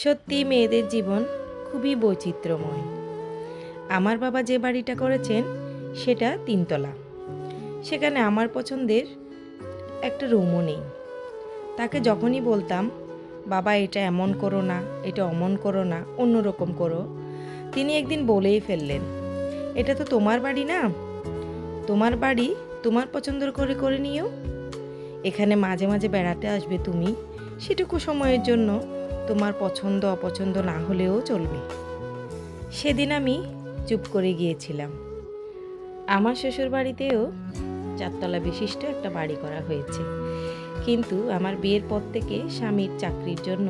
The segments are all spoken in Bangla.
সত্যি মেয়েদের জীবন খুবই বৈচিত্র্যময়। আমার বাবা যে বাড়িটা করেছেন সেটা 3 তলা। সেখানে আমার পছন্দের একটা রুমও নেই। তাকে যখনই বলতাম, বাবা এটা এমন করো না, এটা অমন করো না, অন্যরকম করো, তিনি একদিন বলেই ফেললেন, এটা তো তোমার বাড়ি না, তোমার বাড়ি তোমার পছন্দ করে করে নিও। এখানে মাঝে মাঝে বেড়াতে আসবে তুমি, সেটুকু সময়ের জন্য তোমার পছন্দ অপছন্দ না হলেও চলবে। সেদিন আমি চুপ করে গিয়েছিলাম। আমার শ্বশুর বাড়িতেও 4 তলা বিশিষ্ট একটা বাড়ি করা হয়েছে, কিন্তু আমার বিয়ের পর থেকে স্বামীর চাকরির জন্য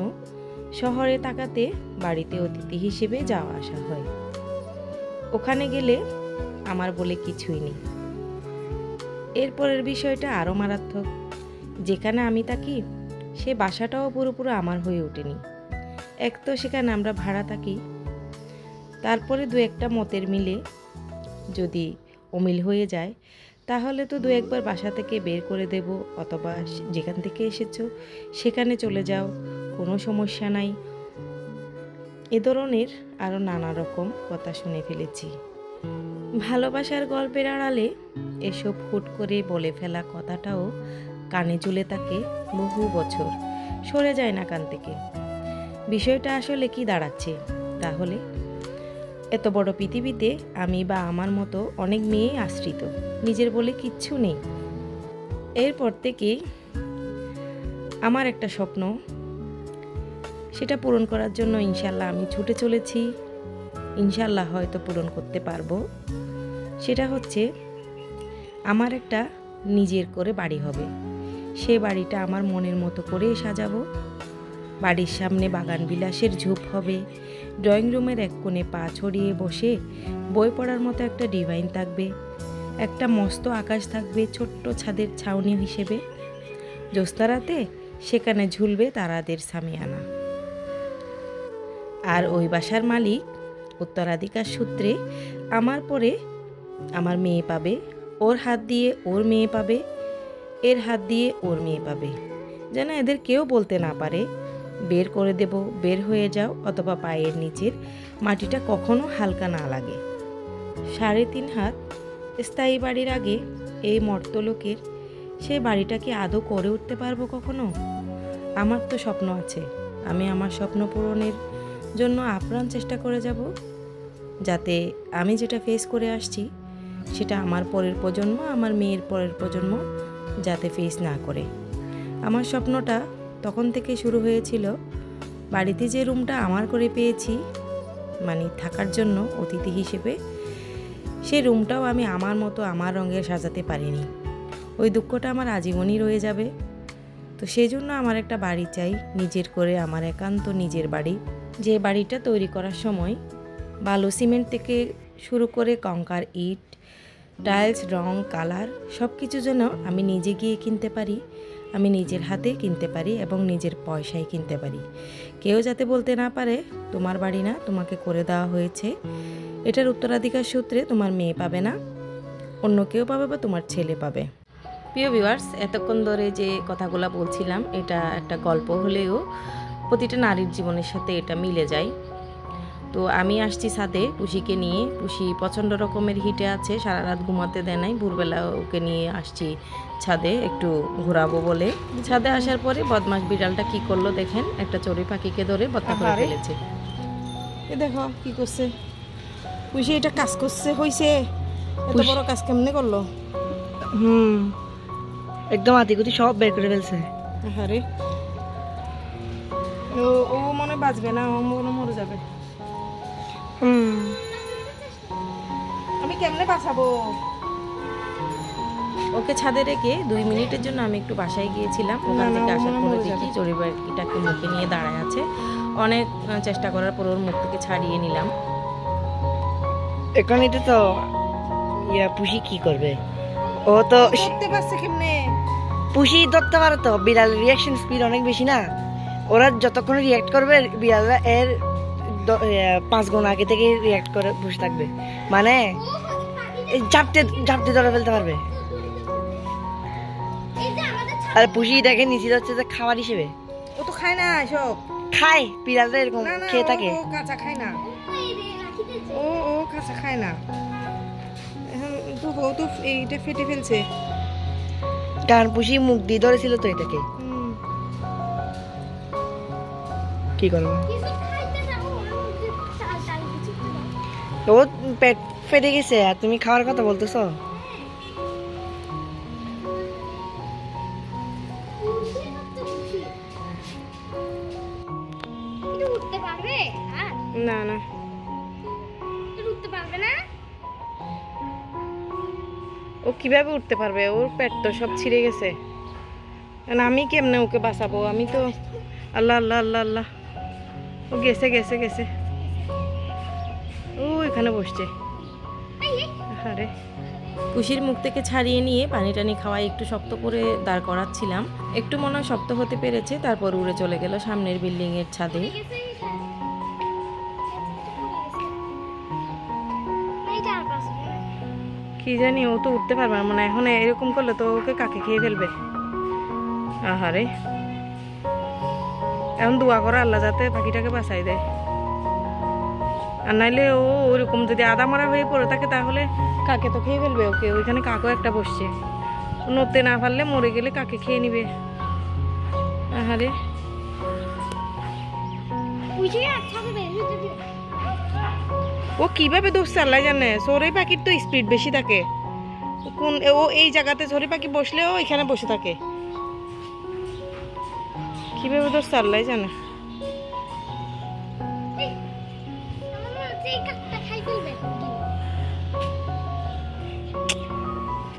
শহরে থাকাতে বাড়িতে অতিথি হিসেবে যাওয়া আসা হয়। ওখানে গেলে আমার বলে কিছুই নেই। এরপরের বিষয়টা আরও মারাত্মক। যেখানে আমি থাকি সে বাসাটাও পুরোপুরি আমার হয়ে ওঠেনি। এক তো সেখানে আমরা ভাড়া থাকি, তারপরে 2-1টা মতের মিলে যদি অমিল হয়ে যায় তাহলে তো 2-1বার বাসা থেকে বের করে দেব, অথবা যেখান থেকে এসেছো সেখানে চলে যাও, কোনো সমস্যা নাই। এ ধরনের আরও নানা রকম কথা শুনে ফেলেছি। ভালোবাসার গল্পের আড়ালে এসব হুট করে বলে ফেলা কথাটাও কানে ঝুলে থাকে বহু বছর, সরে যায় না কান থেকে। বিষয়টা আসলে কি দাঁড়াচ্ছে তাহলে? এত বড় পৃথিবীতে আমি বা আমার মতো অনেক মেয়ে আশ্রিত, নিজের বলে কিচ্ছু নেই। এরপর থেকেই আমার একটা স্বপ্ন, সেটা পূরণ করার জন্য ইনশাল্লাহ আমি ছুটে চলেছি। ইনশাল্লাহ হয়তো পূরণ করতে পারবো। সেটা হচ্ছে আমার একটা নিজের করে বাড়ি হবে। সে বাড়িটা আমার মনের মতো করে সাজাবো। বাড়ির সামনে বাগান বিলাসের ঝোপ হবে, ড্রয়িং রুমের এক কোণে পা ছড়িয়ে বসে বই পড়ার মতো একটা ডিভাইন থাকবে, একটা মস্ত আকাশ থাকবে ছোট্ট ছাদের ছাউনি হিসেবে, জ্যোৎস্নারাতে সেখানে ঝুলবে তারাদের সামিয়ানা। আর ওই বাসার মালিক উত্তরাধিকার সূত্রে আমার পরে আমার মেয়ে পাবে, ওর হাত দিয়ে ওর মেয়ে পাবে, এর হাত দিয়ে ওর মেয়ে পাবে, যেন এদের কেউ বলতে না পারে বের করে দেব, বের হয়ে যাও, অথবা পায়ের নিচের মাটিটা কখনো হালকা না লাগে। 3.5 হাত স্থায়ী বাড়ির আগে এই মর্তলোকের সেই বাড়িটা কি আদৌ করে উঠতে পারবো কখনো? আমার তো স্বপ্ন আছে, আমি আমার স্বপ্ন পূরণের জন্য আপ্রাণ চেষ্টা করে যাব, যাতে আমি যেটা ফেস করে আসছি সেটা আমার পরের প্রজন্ম, আমার মেয়ের পরের প্রজন্ম যাতে ফেস না করে। আমার স্বপ্নটা তখন থেকে শুরু হয়েছিল, বাড়িতে যে রুমটা আমার করে পেয়েছি, মানে থাকার জন্য অতিথি হিসেবে, সেই রুমটাও আমি আমার মতো আমার রঙে সাজাতে পারিনি। ওই দুঃখটা আমার আজীবনই রয়ে যাবে। তো সেই জন্য আমার একটা বাড়ি চাই, নিজের করে, আমার একান্ত নিজের বাড়ি। যে বাড়িটা তৈরি করার সময় বালু সিমেন্ট থেকে শুরু করে কংকার, ইট, টাইলস, রং, কালার সব কিছু যেন আমি নিজে গিয়ে কিনতে পারি, আমি নিজের হাতে কিনতে পারি এবং নিজের পয়সায় কিনতে পারি। কেউ যাতে বলতে না পারে তোমার বাড়ি না, তোমাকে করে দেওয়া হয়েছে, এটার উত্তরাধিকার সূত্রে তোমার মেয়ে পাবে না, অন্য কেউ পাবে বা তোমার ছেলে পাবে। প্রিয় ভিউয়ার্স, এতক্ষণ ধরে যে কথাগুলো বলছিলাম এটা একটা গল্প হলেও প্রতিটা নারীর জীবনের সাথে এটা মিলে যায়। তো আমি আসছি ছাদে পুষিকে নিয়ে। পুষি প্রচণ্ড রকমের হিটে আছে, সারা রাত ঘুমাতে দেয় নাই। ভোরবেলা ওকে নিয়ে আসছি ছাদে একটু ঘোরাবো বলে। ছাদে আসার পরে বদমাশ বিড়ালটা কি করলো দেখেন, একটা চড়ুই পাখিকে ধরে বত্তা করে ফেলেছে। এ দেখো কি করছে পুষি, এটা কাজ করছে, হইছে এত বড় কাজ কেমনে করলো? একদম আতিকুতি সব বের করে ফেলছে। আরে ও মনে বাঁচবে না, ও মনে মরে যাবে। আমি কেমনে বাঁচাবো ওকে? ছাদে রেখে 2 মিনিটের জন্য আমি একটু বাসায় গিয়েছিলাম। ওখান থেকে আসার পরে দেখি চড়ুই পাখিটাকে মুখে নিয়ে দাঁড়ায় আছে। অনেক চেষ্টা করার পর ওর মুখ থেকে ছাড়িয়ে নিলাম। এখন এটা তো পুষি কি করবে? ও তো দেখতে পাচ্ছে কেমনে? পুষি ধরতে পারে তো, বিড়ালের রিয়াকশন স্পিড অনেক বেশি না, ওরা যতক্ষণ রিয়াক্ট করবে বিড়ালরা এর 5 গুণ আগে থেকে রিয়াক্ট করে বসে থাকবে, মানে ঝাপটে ধরে ফেলতে পারবে। আর পুষি দেখে নিচে হচ্ছে যে খাবার হিসেবে, ও তো খায় না সব। খায় বিড়ালরা এরকম খেয়ে থাকে। ও কাঁচা খায় না, ও কাঁচা খায় না। এখন তো ও তো এইটা ফেটে ফেলছে। কারণ পুষি মুখ দিয়ে ধরেছিল তো এটাকে, কি করবো? ও পেট ফেটে গেছে আর তুমি খাওয়ার কথা বলতেছো। না না ও কিভাবে উঠতে পারবে? ওর পেট তো সব ছিঁড়ে গেছে। আমি কেমনে ওকে বাঁচাবো? আমি তো আল্লাহ আল্লাহ আল্লাহ আল্লাহ। ও গেছে গেছে গেছে, ও এখানে বসছে। আরে পুষির মুখ থেকে ছাড়িয়ে নিয়ে পানি টানি খাওয়াই একটু শক্ত করে দাঁড় করাচ্ছিলাম। একটু মনে হয় শক্ত হতে পেরেছে, তারপর উড়ে চলে গেল সামনের বিল্ডিং এর ছাদে। কি জানি, ও তো উঠতে পারবে না মানে। এখন এরকম করলে তো ওকে কাকে খেয়ে ফেলবে। আহারে, এখন দোয়া করো আল্লাহ যাতে পাখিটাকে বাঁচাই দেয়। আর নাইলে ও ওরকম যদি আদা মারা হয়ে পড়ে থাকে তাহলে কাকে তো খেয়ে ফেলবে ওকে। ওইখানে কাকও একটা বসছে, নড়তে না পারলে মরে গেলে কাকে খেয়ে নিবে। আহারে, ও কিভাবে দৌড়ছে আল্লাহ জানে। চড়ুই পাখির তো স্পিড বেশি থাকে। কোন ও এই জায়গাতে চড়ুই পাখি বসলেও এখানে বসে থাকে। কিভাবে দৌড়ছে আল্লাহ জানে।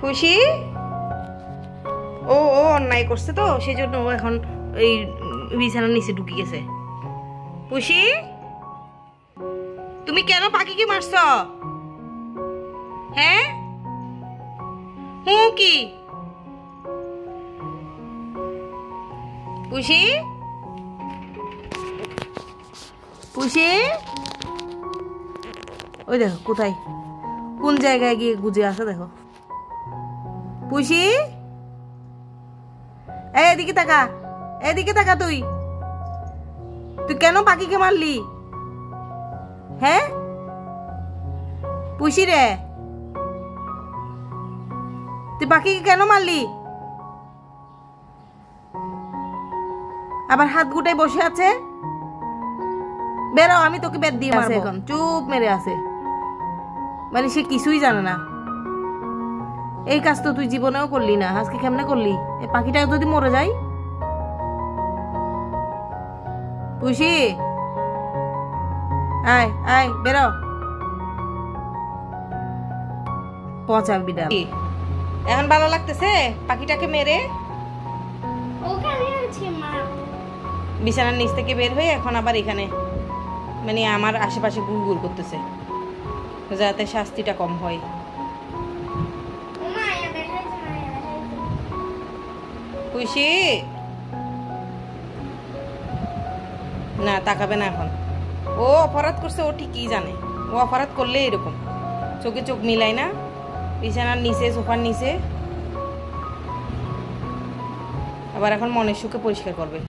খুশি ও অন্যায় করছে তো সেই জন্য ও এখন এই বিছানার নিচে ঢুকে গেছে। খুশি, তুমি কেন পাখিকে মারছ? হ্যাঁ, কি পুষি? পুষি, ওই দেখো কোথায় কোন জায়গায় গিয়ে গুজে আছে দেখো। পুষি, এদিকে তাকা, এদিকে তাকা। তুই কেন পাখিকে মারলি? হ্যাঁ পুষি রে, তুই পাখিকে কেন মারলি? আবার হাত গুটাই বসে আছে। বেরো, আমি তোকে বেদ দিয়ে মারবো। এখন চুপ মেরে আছে, মানে সে কিছুই জানে না। এই কাজ তো তুই জীবনেও করলি না, আজকে কেমনে করলি? এই পাখিটা যদি মরে যায়। পুষি, আয় আয় বেরো। পচা বিড়াল। এখন ভালো লাগতেছে পাখিটাকে মেরে? বিছানার নিচ থেকে বের হয়ে এখন আবার এখানে মানে আমার আশেপাশে ঘুরঘুর করতেছে, যাতে শাস্তিটা কম হয়। খুশি না, তাকাবে না এখন। ও অপরাধ করছে, ও ঠিকই জানে। ও অপরাধ করলে এরকম চোখে চোখ মিলাই না, বিছানার নিচে সোফার নিচে। আবার এখন মনের সুখে পরিষ্কার করবে।